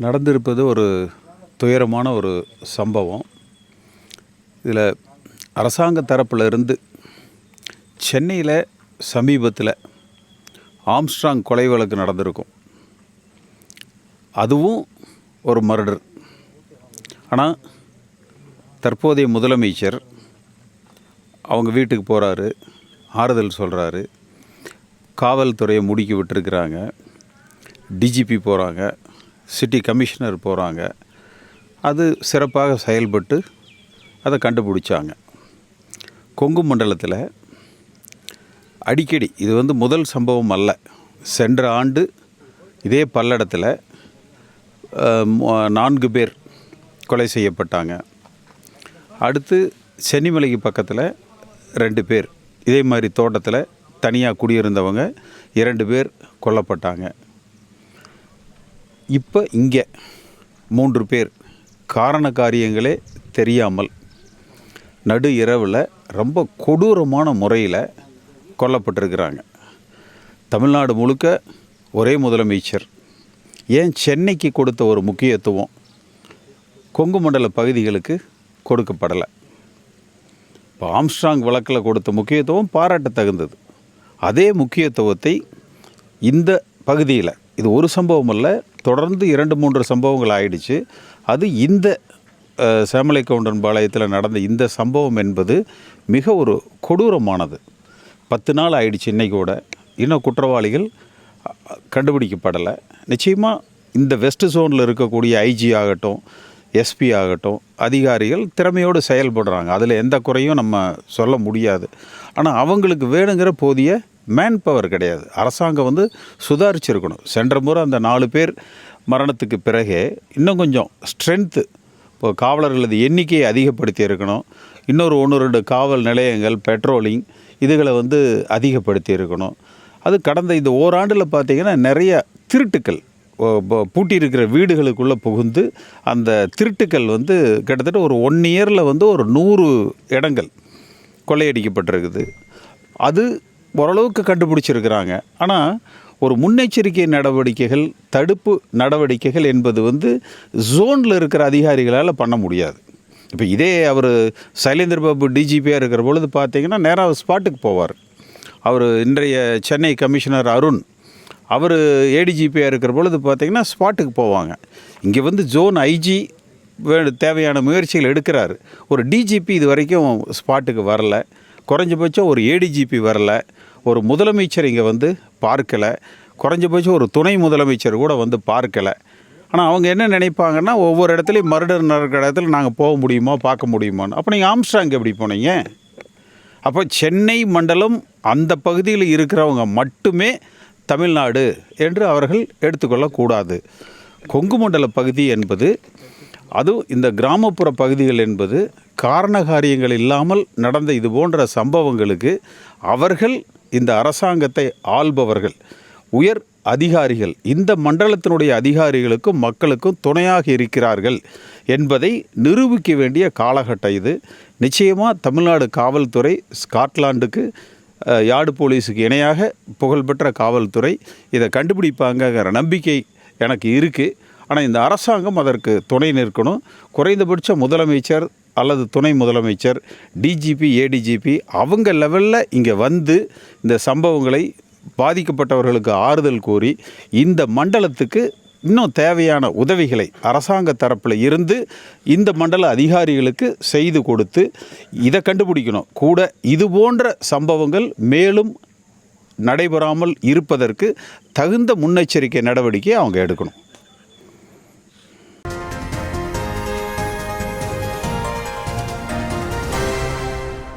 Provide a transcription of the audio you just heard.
நடந்திருப்பது ஒரு துயரமான ஒரு சம்பவம். இதில் அரசாங்க தரப்பில் இருந்து சென்னையில் சமீபத்தில் ஆம்ஸ்ட்ராங் கொலை வழக்கு நடந்திருக்கும். அதுவும் ஒரு மர்டர். ஆனால் தற்போதைய முதலமைச்சர் அவங்க வீட்டுக்கு போகிறாரு, ஆறுதல் சொல்கிறாரு, காவல்துறையை முடுக்கி விட்டுருக்குறாங்க, டிஜிபி போகிறாங்க, சிட்டி கமிஷனர் போகிறாங்க. அது சிறப்பாக செயல்பட்டு அதை கண்டுபிடிச்சாங்க. கொங்கு மண்டலத்தில் அடிக்கடி இது முதல் சம்பவம் அல்ல. சென்ற ஆண்டு இதே பல்லடத்தில் 4 பேர் கொலை செய்யப்பட்டாங்க. அடுத்து சென்னிமலைக்கு பக்கத்தில் 2 பேர் இதே மாதிரி தோட்டத்தில் தனியாக குடியிருந்தவங்க 2 பேர் கொல்லப்பட்டாங்க. இப்போ இங்கே 3 பேர் காரண காரியங்களே தெரியாமல் நடு இரவில் ரொம்ப கொடூரமான முறையில் கொல்லப்பட்டிருக்கிறாங்க. தமிழ்நாடு முழுக்க ஒரே முதலமைச்சர் ஏன் சென்னைக்கு கொடுத்த ஒரு முக்கியத்துவம் கொங்கு மண்டல பகுதிகளுக்கு கொடுக்கப்படலை. இப்போ ஆம்ஸ்ட்ராங் வழக்கில் கொடுத்த முக்கியத்துவம் பாராட்ட தகுந்தது. அதே முக்கியத்துவத்தை இந்த பகுதியில், இது ஒரு சம்பவம் அல்ல, தொடர்ந்து 2-3 சம்பவங்கள் ஆயிடுச்சு. அது இந்த சேமலை கவுண்டன் பாளையத்தில் நடந்த இந்த சம்பவம் என்பது மிக ஒரு கொடூரமானது. 10 நாள் ஆயிடுச்சு இன்னைக்கூட, இன்னும் குற்றவாளிகள் கண்டுபிடிக்கப்படலை. நிச்சயமாக இந்த வெஸ்ட் ஜோனில் இருக்கக்கூடிய ஐஜி ஆகட்டும், எஸ்பி ஆகட்டும், அதிகாரிகள் திறமையோடு செயல்படுறாங்க. அதில் எந்த குறையும் நம்ம சொல்ல முடியாது. ஆனால் அவங்களுக்கு வேணுங்கிற போதிய மேன் பவர் கிடையாது. அரசாங்கம் சுதாரிச்சிருக்கணும். சென்ற முறை அந்த 4 பேர் மரணத்துக்கு பிறகே இன்னும் கொஞ்சம் ஸ்ட்ரென்த்து, இப்போ காவலர்களது எண்ணிக்கையை அதிகப்படுத்தி இருக்கணும். இன்னொரு 1-2 காவல் நிலையங்கள், பெட்ரோலிங் இதுகளை அதிகப்படுத்தி இருக்கணும். அது கடந்த இந்த ஓராண்டில் பார்த்திங்கன்னா நிறைய திருட்டுக்கள், பூட்டியிருக்கிற வீடுகளுக்குள்ளே புகுந்து அந்த திருட்டுக்கள் கிட்டத்தட்ட ஒரு 1 இயரில் ஒரு 100 இடங்கள் கொள்ளையடிக்கப்பட்டிருக்குது. அது ஓரளவுக்கு கண்டுபிடிச்சிருக்கிறாங்க. ஆனால் ஒரு முன்னெச்சரிக்கை நடவடிக்கைகள், தடுப்பு நடவடிக்கைகள் என்பது ஜோனில் இருக்கிற அதிகாரிகளால் பண்ண முடியாது. இப்போ இதே அவர் சைலேந்திர பாபு டிஜிபியாக இருக்கிற பொழுது பார்த்திங்கன்னா நேராக ஸ்பாட்டுக்கு போவார். அவர் இன்றைய சென்னை கமிஷனர் அருண், அவர் ஏடிஜிபியாக இருக்கிற பொழுது பார்த்திங்கன்னா ஸ்பாட்டுக்கு போவாங்க. இங்கே ஜோன் ஐஜி தேவையான முயற்சிகள் எடுக்கிறாரு. ஒரு டிஜிபி இது வரைக்கும் ஸ்பாட்டுக்கு வரலை. குறைஞ்சபட்சம் ஒரு ஏடிஜிபி வரலை. ஒரு முதலமைச்சர் இங்கே பார்க்கலை. குறைஞ்சபட்சம் ஒரு துணை முதலமைச்சர் கூட பார்க்கலை. ஆனால் அவங்க என்ன நினைப்பாங்கன்னா, ஒவ்வொரு இடத்துலையும் மர்டர் நடக்கிற இடத்துல நாங்கள் போக முடியுமா, பார்க்க முடியுமான்னு. அப்போ நீங்கள் ஆம்ஸ்ட்ராங் எப்படி போனீங்க? அப்போ சென்னை மண்டலம் அந்த பகுதியில் இருக்கிறவங்க மட்டுமே தமிழ்நாடு என்று அவர்கள் எடுத்துக்கொள்ளக்கூடாது. கொங்கு மண்டல பகுதி என்பது, அதுவும் இந்த கிராமப்புற பகுதிகள் என்பது காரண காரியங்கள் இல்லாமல் நடந்த இது போன்ற சம்பவங்களுக்கு அவர்கள், இந்த அரசாங்கத்தை ஆள்பவர்கள், உயர் அதிகாரிகள், இந்த மண்டலத்தினுடைய அதிகாரிகளுக்கும் மக்களுக்கும் துணையாக இருக்கிறார்கள் என்பதை நிரூபிக்க வேண்டிய காலகட்டம் இது. நிச்சயமாக தமிழ்நாடு காவல்துறை ஸ்காட்லாண்டுக்கு, யார்டு போலீஸுக்கு இணையாக புகழ்பெற்ற காவல்துறை இதை கண்டுபிடிப்பாங்கங்கிற நம்பிக்கை எனக்கு இருக்குது. ஆனால் இந்த அரசாங்கம் அதற்கு துணை நிற்கணும். குறைந்தபட்ச முதலமைச்சர் அல்லது துணை முதலமைச்சர், டிஜிபி, ஏடிஜிபி அவங்க லெவலில் இங்கே இந்த சம்பவங்களை பாதிக்கப்பட்டவர்களுக்கு ஆறுதல் கூறி இந்த மண்டலத்துக்கு இன்னும் தேவையான உதவிகளை அரசாங்க தரப்பில் இருந்து இந்த மண்டல அதிகாரிகளுக்கு செய்து கொடுத்து இதை கண்டுபிடிக்கணும். கூட இது போன்ற சம்பவங்கள் மேலும் நடைபெறாமல் இருப்பதற்கு தகுந்த முன்னெச்சரிக்கை நடவடிக்கை அவங்க எடுக்கணும்.